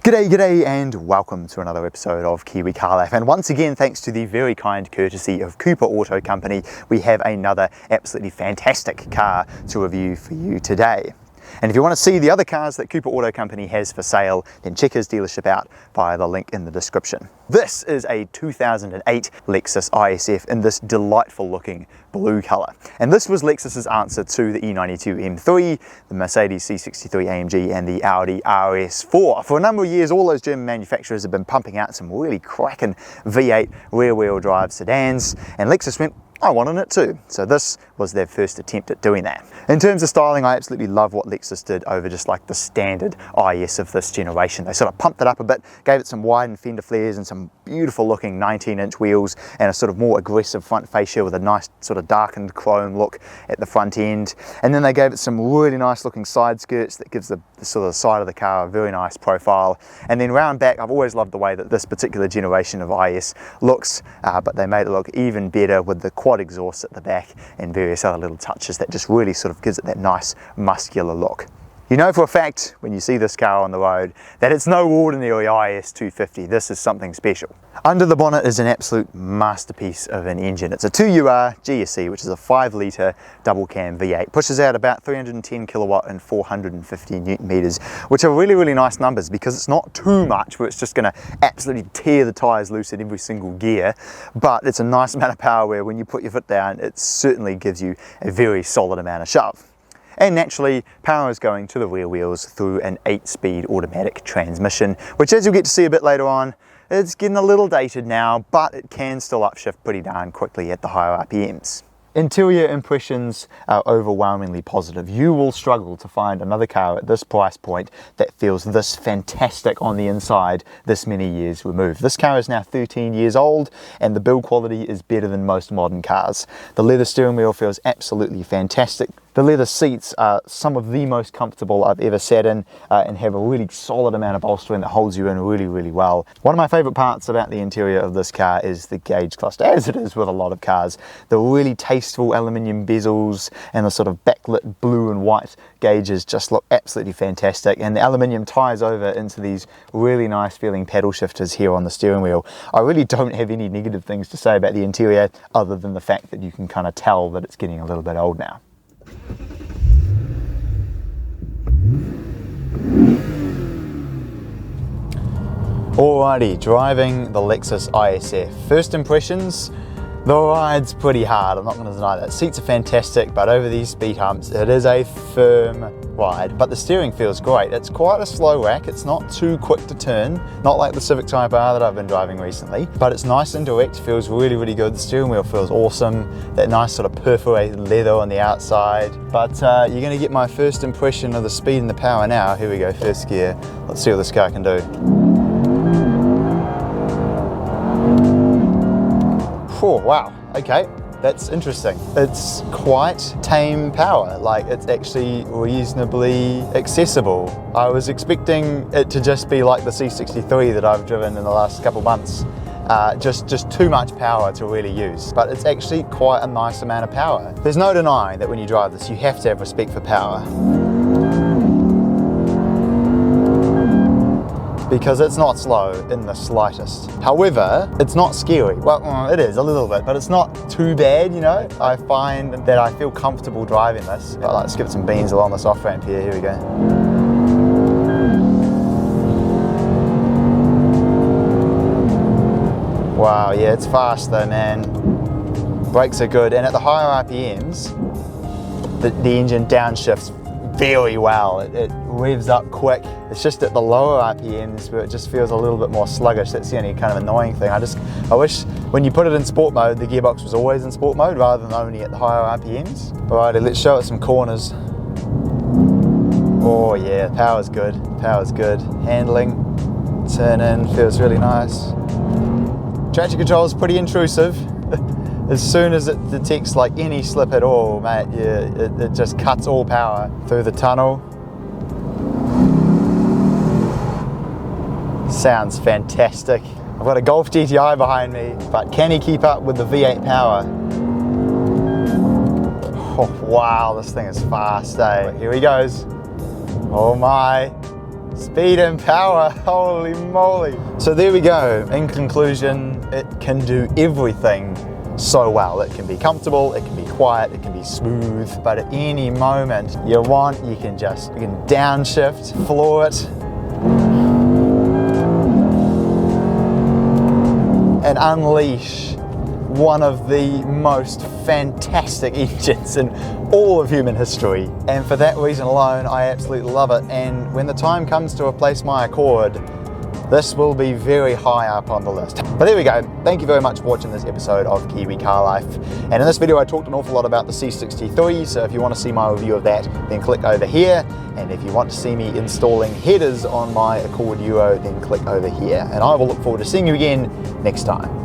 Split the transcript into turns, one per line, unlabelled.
G'day and welcome to another episode of Kiwi Car Life, and once again thanks to the very kind courtesy of Cooper Auto Company, we have another absolutely fantastic car to review for you today. And if you want to see the other cars that Cooper Auto Company has for sale, then check his dealership out via the link in the description. This is a 2008 Lexus ISF in this delightful looking blue colour. And this was Lexus's answer to the E92 M3, the Mercedes C63 AMG and the Audi RS4. For a number of years, all those German manufacturers have been pumping out some really cracking V8 rear wheel drive sedans, and Lexus went, I wanted it too. So this was their first attempt at doing that. In terms of styling, I absolutely love what Lexus did over just like the standard IS of this generation. They sort of pumped it up a bit, gave it some widened fender flares and some beautiful looking 19-inch wheels and a sort of more aggressive front fascia with a nice sort of darkened chrome look at the front end. And then they gave it some really nice looking side skirts that gives the sort of side of the car a very nice profile. And then round back, I've always loved the way that this particular generation of IS looks, but they made it look even better with the quad exhaust at the back and various other little touches that just really sort of gives it that nice muscular look. You know for a fact when you see this car on the road that it's no ordinary IS 250, this is something special. Under the bonnet is an absolute masterpiece of an engine. It's a 2UR GSE, which is a 5-litre double cam V8. Pushes out about 310 kilowatt and 450 newton meters, which are really nice numbers because it's not too much where it's just going to absolutely tear the tyres loose at every single gear, but it's a nice amount of power where when you put your foot down, it certainly gives you a very solid amount of shove. And naturally, power is going to the rear wheels through an 8-speed automatic transmission, which, as you'll get to see a bit later on, it's getting a little dated now, but it can still upshift pretty darn quickly at the higher RPMs. Interior impressions are overwhelmingly positive. You will struggle to find another car at this price point that feels this fantastic on the inside this many years removed. This car is now 13 years old and the build quality is better than most modern cars. The leather steering wheel feels absolutely fantastic. The leather seats are some of the most comfortable I've ever sat in and have a really solid amount of bolstering that holds you in really well. One of my favourite parts about the interior of this car is the gauge cluster, as it is with a lot of cars. The really tasteful aluminium bezels and the sort of backlit blue and white gauges just look absolutely fantastic, and the aluminium ties over into these really nice feeling paddle shifters here on the steering wheel. I really don't have any negative things to say about the interior other than the fact that you can kind of tell that it's getting a little bit old now. Alrighty, driving the Lexus ISF. First impressions, the ride's pretty hard, I'm not going to deny that. Seats are fantastic, but over these speed humps, it is a firm ride, but the steering feels great. It's quite a slow rack, it's not too quick to turn, not like the Civic Type R that I've been driving recently, but it's nice and direct, feels really good. The steering wheel feels awesome, that nice sort of perforated leather on the outside. But you're going to get my first impression of the speed and the power now. Here we go, first gear. Let's see what this car can do. Oh, wow, okay, that's interesting. It's quite tame power, like it's actually reasonably accessible. I was expecting it to just be like the C63 that I've driven in the last couple months, just too much power to really use, but it's actually quite a nice amount of power. There's no denying that when you drive this, you have to have respect for power, because it's not slow in the slightest. However, it's not scary. Well, it is a little bit, but it's not too bad, you know? I find that I feel comfortable driving this. I'd like to skip some beans along this off-ramp here. Here we go. Wow, yeah, it's fast though, man. Brakes are good, and at the higher RPMs, the engine downshifts very well. It revs up quick. It's just at the lower RPMs where it just feels a little bit more sluggish. That's the only kind of annoying thing. I wish when you put it in sport mode, the gearbox was always in sport mode rather than only at the higher RPMs. Alrighty, let's show it some corners. Oh yeah, power's good. Power's good. Handling, turn in, feels really nice. Traction control is pretty intrusive. As soon as it detects like any slip at all, mate, yeah, it just cuts all power through the tunnel. Sounds fantastic. I've got a Golf GTI behind me, but can he keep up with the V8 power? Oh wow, this thing is fast, eh? Here he goes. Oh my. Speed and power, holy moly. So there we go. In conclusion, it can do everything so well. It can be comfortable, it can be quiet, it can be smooth, but at any moment you can downshift, floor it, and unleash one of the most fantastic engines in all of human history. And for that reason alone, I absolutely love it. And when the time comes to replace my Accord, this will be very high up on the list. But there we go. Thank you very much for watching this episode of Kiwi Car Life. And in this video, I talked an awful lot about the C63. So if you want to see my review of that, then click over here. And if you want to see me installing headers on my Accord Euro, then click over here. And I will look forward to seeing you again next time.